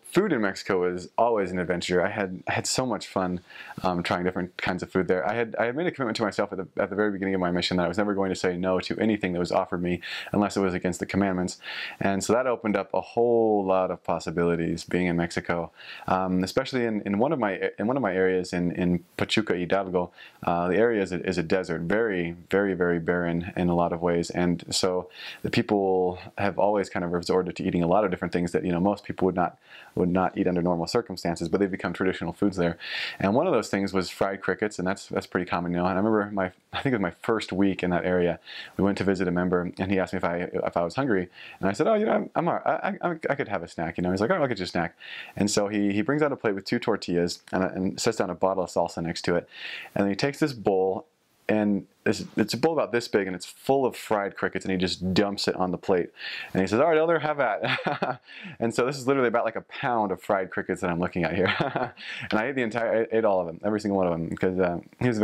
food in Mexico was always an adventure. I had so much fun trying different kinds of food there. I had made a commitment to myself at the very beginning of my mission that I was never going to say no to anything that was offered me unless it was against the commandments. And so that opened up a whole lot of possibilities being in Mexico, especially in one of my areas in Pachuca Hidalgo. The area is a desert, very, very, very barren in a lot of ways, and so the people have always kind of resorted to eating a lot of different things that most people would not eat under normal circumstances, but they've become traditional foods there. And one of those things was fried crickets, and that's pretty common now. And I remember I think it was my first week in that area. We went to visit a member, and he asked me if I was hungry, and I said, oh, I'm all right. I could have a snack. He's like, oh, I'll get you a snack. And so he brings out a plate with 2 tortillas and sets down a bottle of salsa next to it, and then he takes this bowl. And it's a bowl about this big, and it's full of fried crickets, and he just dumps it on the plate. And he says, all right, Elder, have at. And so this is literally about like a pound of fried crickets that I'm looking at here. And I ate all of them, every single one of them, because he was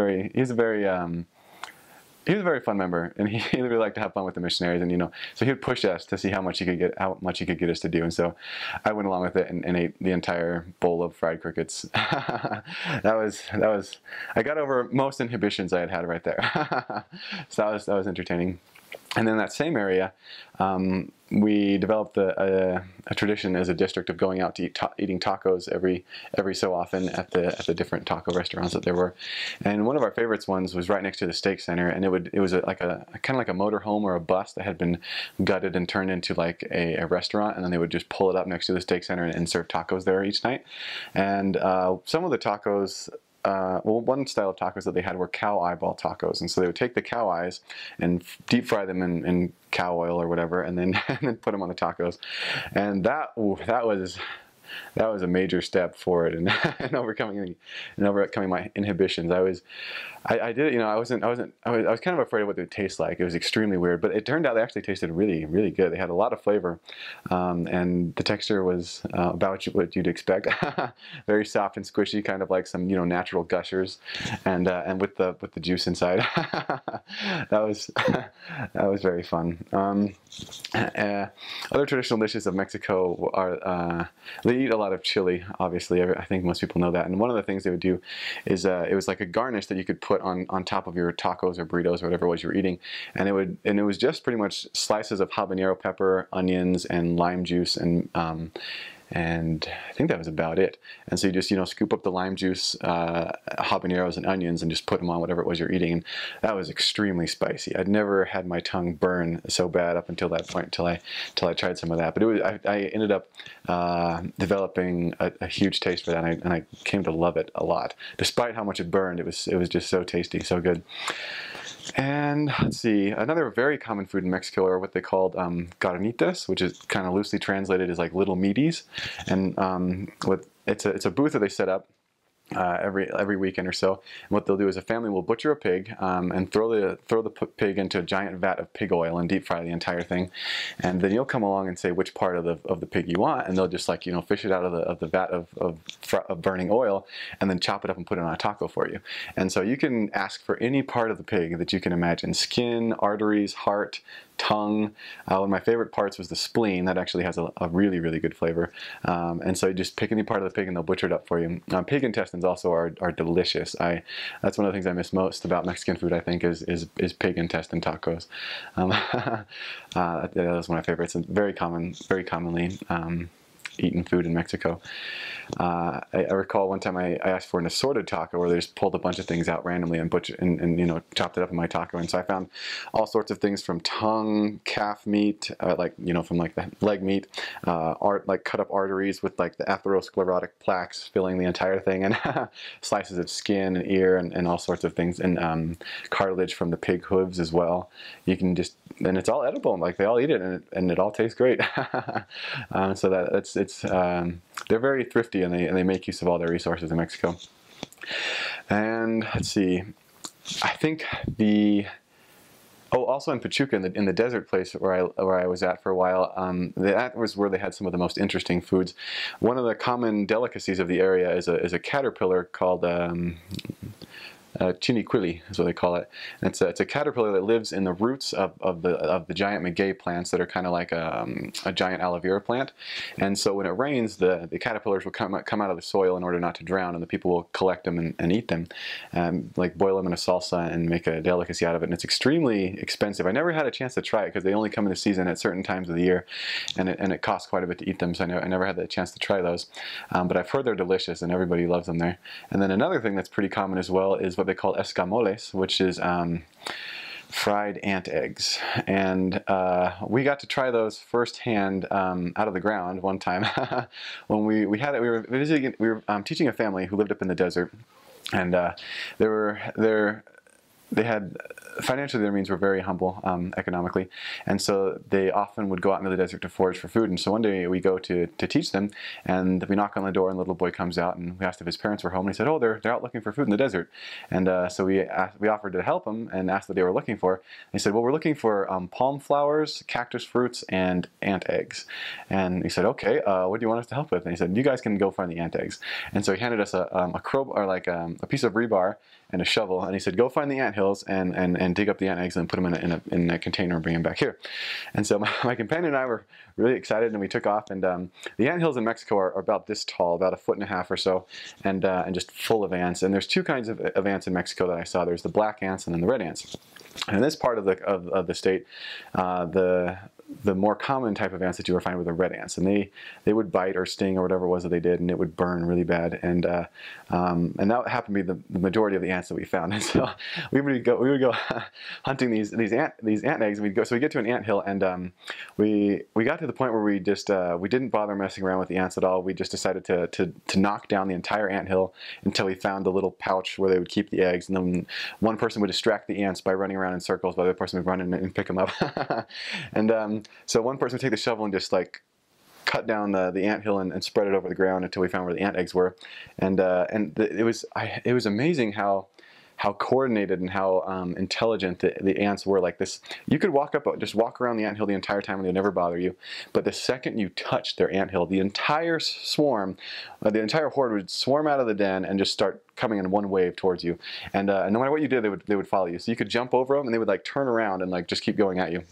a very fun member, and he really liked to have fun with the missionaries, and so he would push us to see how much he could get us to do, and so I went along with it and ate the entire bowl of fried crickets. that was I got over most inhibitions I had right there. So that was entertaining. And then in that same area, we developed a tradition as a district of going out to eating tacos every so often at the different taco restaurants that there were. And one of our favorites ones was right next to the steak center, and it was kind of like a motor home or a bus that had been gutted and turned into like a restaurant, and then they would just pull it up next to the steak center and serve tacos there each night. And some of the tacos. Well, one style of tacos that they had were cow eyeball tacos, and so they would take the cow eyes and deep fry them in cow oil or whatever, and then put them on the tacos, and that was a major step forward in overcoming my inhibitions. I did it. I was kind of afraid of what they would taste like. It was extremely weird, but it turned out they actually tasted really, really good. They had a lot of flavor, and the texture was about what you'd expect. Very soft and squishy, kind of like some natural gushers, and with the juice inside. that was very fun. Other traditional dishes of Mexico are they eat a lot of chili. Obviously, I think most people know that. And one of the things they would do is it was like a garnish that you could put on top of your tacos or burritos or whatever it was you were eating, and it was just pretty much slices of habanero pepper, onions, and lime juice, and I think that was about it. And so you just scoop up the lime juice, habaneros, and onions, and just put them on whatever it was you're eating. And that was extremely spicy. I'd never had my tongue burn so bad up until that point, till I tried some of that. But I ended up developing a huge taste for that, and I came to love it a lot, despite how much it burned. It was just so tasty, so good. And let's see, another very common food in Mexico are what they called carnitas, which is kind of loosely translated as like little meaties. And it's a booth that they set up every weekend or so. And what they'll do is a family will butcher a pig and throw the pig into a giant vat of pig oil and deep fry the entire thing. And then you'll come along and say which part of the pig you want, and they'll just fish it out of the vat of burning oil and then chop it up and put it on a taco for you. And so you can ask for any part of the pig that you can imagine: skin, arteries, heart, tongue. One of my favorite parts was the spleen. That actually has a really, really good flavor. And so you just pick any part of the pig and they'll butcher it up for you. Pig intestines also are delicious. That's one of the things I miss most about Mexican food, I think, is pig intestine tacos. That was one of my favorites, and very commonly eaten food in Mexico. I recall one time I asked for an assorted taco where they just pulled a bunch of things out randomly and butchered and chopped it up in my taco. And so I found all sorts of things from tongue, calf meat, from like the leg meat, like cut up arteries with like the atherosclerotic plaques filling the entire thing, and slices of skin and ear and all sorts of things, and cartilage from the pig hooves as well. You can just, and it's all edible. Like they all eat it, and it all tastes great. So they're very thrifty, and they make use of all their resources in Mexico. And let's see, I think also in Pachuca, in the desert place where I was at for a while, that was where they had some of the most interesting foods. One of the common delicacies of the area is a caterpillar called Chiniquili is what they call it. And it's a caterpillar that lives in the roots of the giant maguey plants that are kind of like a giant aloe vera plant. And so when it rains, the caterpillars will come out of the soil in order not to drown, and the people will collect them and eat them, like boil them in a salsa and make a delicacy out of it. And it's extremely expensive. I never had a chance to try it because they only come into season at certain times of the year, and it costs quite a bit to eat them. So I never had the chance to try those. But I've heard they're delicious and everybody loves them there. And then another thing that's pretty common as well is what they call escamoles, which is fried ant eggs. And we got to try those firsthand out of the ground one time when we were visiting. We were teaching a family who lived up in the desert, and they had, financially their means were very humble economically, and so they often would go out into the desert to forage for food. And so one day we go to teach them, and we knock on the door, and the little boy comes out, and we asked if his parents were home, and he said, oh, they're out looking for food in the desert. And so we offered to help him and asked what they were looking for. He said, well, we're looking for palm flowers, cactus fruits, and ant eggs. And he said, okay, what do you want us to help with? And he said, you guys can go find the ant eggs. And so he handed us a crowbar, or like a piece of rebar and a shovel, and he said, go find the ant hills and dig up the ant eggs and put them in a container and bring them back here. And so my companion and I were really excited, and we took off. And the ant hills in Mexico are about this tall, about 1.5 feet or so, and just full of ants. And there's two kinds of ants in Mexico that I saw. There's the black ants and then the red ants. And in this part of the state, the more common type of ants that you would find were the red ants, and they would bite or sting or whatever it was that they did, and it would burn really bad. And that happened to be the majority of the ants that we found. And so we would go hunting these ant eggs, and we'd go. So we get to an ant hill, and we got to the point where we didn't bother messing around with the ants at all. We just decided to knock down the entire ant hill until we found the little pouch where they would keep the eggs. And then one person would distract the ants by running around in circles, the other person would run in and pick them up. And so one person would take the shovel and just like cut down the ant hill and spread it over the ground until we found where the ant eggs were. And it was amazing how coordinated and how intelligent the ants were. Like this, you could just walk around the anthill the entire time and they'd never bother you. But the second you touched their anthill, the entire swarm, the entire horde would swarm out of the den and just start coming in one wave towards you. And no matter what you did, they would follow you. So you could jump over them and they would like turn around and like just keep going at you.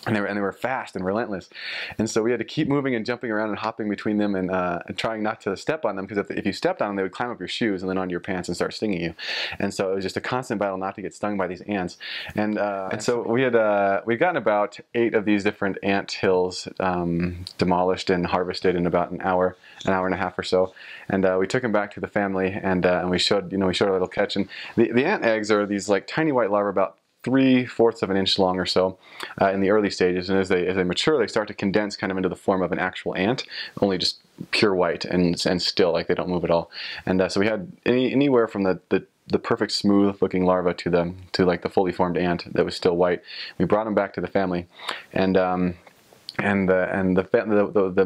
And they were fast and relentless, and so we had to keep moving and jumping around and hopping between them and trying not to step on them, because if you stepped on them, they would climb up your shoes and then onto your pants and start stinging you. And so it was just a constant battle not to get stung by these ants. And so we'd gotten about 8 of these different ant hills demolished and harvested in about an hour and a half or so. And we took them back to the family, and we showed our little catch. And the ant eggs are these like tiny white larvae about 3/4 of an inch long or so in the early stages, and as they mature, they start to condense kind of into the form of an actual ant, only just pure white and still, like they don't move at all. And so we had anywhere from the perfect smooth looking larva to like the fully formed ant that was still white. We brought them back to the family, and the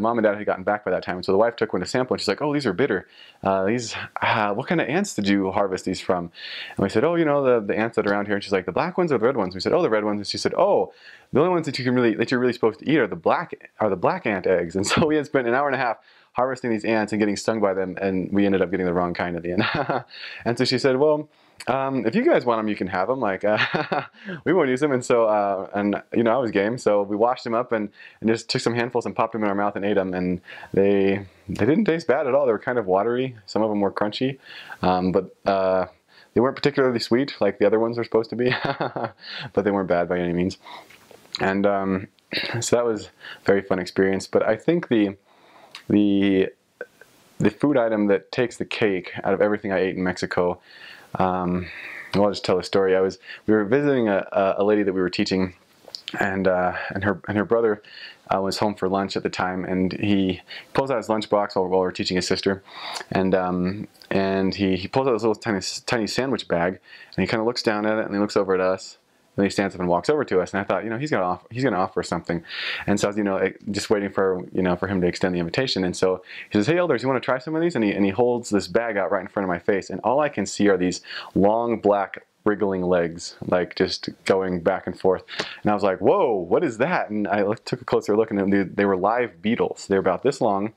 mom and dad had gotten back by that time, and so the wife took one to sample, and she's like, "Oh, these are bitter. What kind of ants did you harvest these from?" And we said, "Oh, you know, the ants that are around here." And she's like, "The black ones or the red ones?" We said, "Oh, the red ones." And she said, "Oh, the only ones that you're really supposed to eat are the black ant eggs." And so we had spent an hour and a half harvesting these ants and getting stung by them, and we ended up getting the wrong kind at the end. And so she said, "Well, if you guys want them, you can have them. Like, we won't use them." And so, I was game. So we washed them up and just took some handfuls and popped them in our mouth and ate them. And they didn't taste bad at all. They were kind of watery. Some of them were crunchy, but they weren't particularly sweet like the other ones are supposed to be. But they weren't bad by any means. And so that was a very fun experience. But I think the food item that takes the cake out of everything I ate in Mexico. I'll just tell a story. We were visiting a lady that we were teaching, and her brother was home for lunch at the time, and he pulls out his lunchbox while we're teaching his sister, and he pulls out this little tiny sandwich bag, and he kind of looks down at it, and he looks over at us. And he stands up and walks over to us, and I thought, he's gonna offer something. And so I was, just waiting for him to extend the invitation. And so he says, "Hey, elders, you want to try some of these?" And he holds this bag out right in front of my face, and all I can see are these long black wriggling legs, like just going back and forth. And I was like, whoa, what is that? And I took a closer look, and they were live beetles. They were about this long,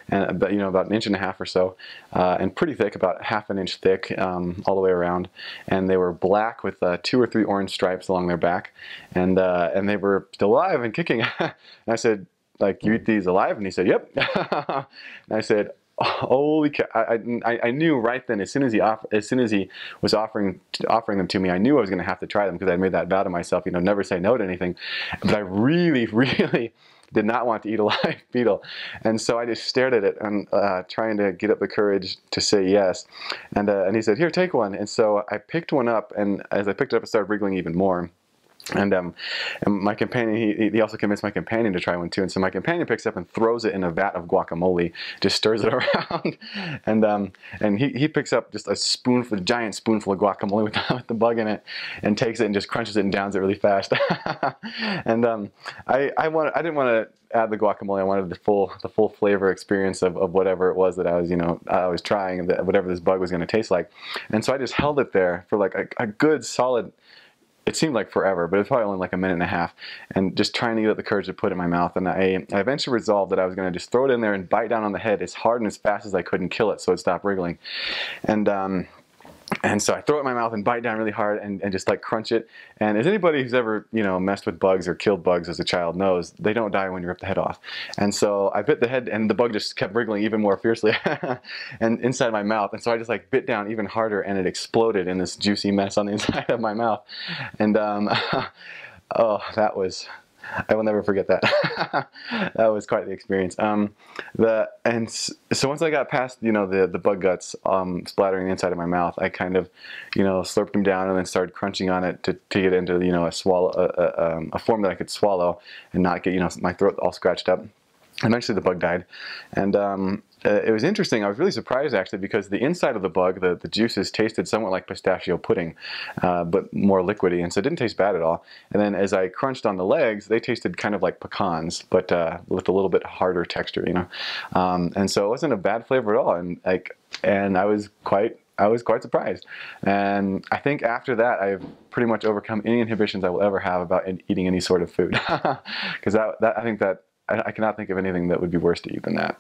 and about, about 1.5 inches or so, and pretty thick, about 1/2 inch thick, all the way around. And they were black with 2 or 3 orange stripes along their back, and they were still alive and kicking. And I said, like, you eat these alive? And he said, yep. And I said, holy cow! I knew right then, as soon as he was offering them to me, I knew I was going to have to try them, because I made that vow to myself, never say no to anything. But I really, really did not want to eat a live beetle, and so I just stared at it and trying to get up the courage to say yes. And he said, "Here, take one." And so I picked one up, and as I picked it up, it started wriggling even more. And my companion, he also convinced my companion to try one too. And so my companion picks up and throws it in a vat of guacamole, just stirs it around, and he picks up just a giant spoonful of guacamole with the bug in it, and takes it and just crunches it and downs it really fast. And I didn't want to add the guacamole. I wanted the full flavor experience of whatever it was that I was trying, and whatever this bug was going to taste like. And so I just held it there for like a good solid, it seemed like forever, but it was probably only like 1.5 minutes, and just trying to get up the courage to put it in my mouth. And I eventually resolved that I was going to just throw it in there and bite down on the head as hard and as fast as I could and kill it so it stopped wriggling. And so I throw it in my mouth and bite down really hard and just like crunch it. And as anybody who's ever, messed with bugs or killed bugs as a child knows, they don't die when you rip the head off. And so I bit the head, and the bug just kept wriggling even more fiercely and inside my mouth. And so I just like bit down even harder, and it exploded in this juicy mess on the inside of my mouth. And oh, I will never forget that. That was quite the experience. So once I got past, the bug guts splattering the inside of my mouth, I kind of, slurped them down and then started crunching on it to get into, a form that I could swallow and not get, my throat all scratched up. Eventually the bug died, and it was interesting. I was really surprised, actually, because the inside of the bug, the juices tasted somewhat like pistachio pudding, but more liquidy, and so it didn't taste bad at all. And then as I crunched on the legs, they tasted kind of like pecans, but with a little bit harder texture, and so it wasn't a bad flavor at all. And I was quite surprised. And I think after that, I've pretty much overcome any inhibitions I will ever have about eating any sort of food, because I think that I cannot think of anything that would be worse to eat than that.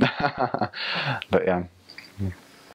But yeah.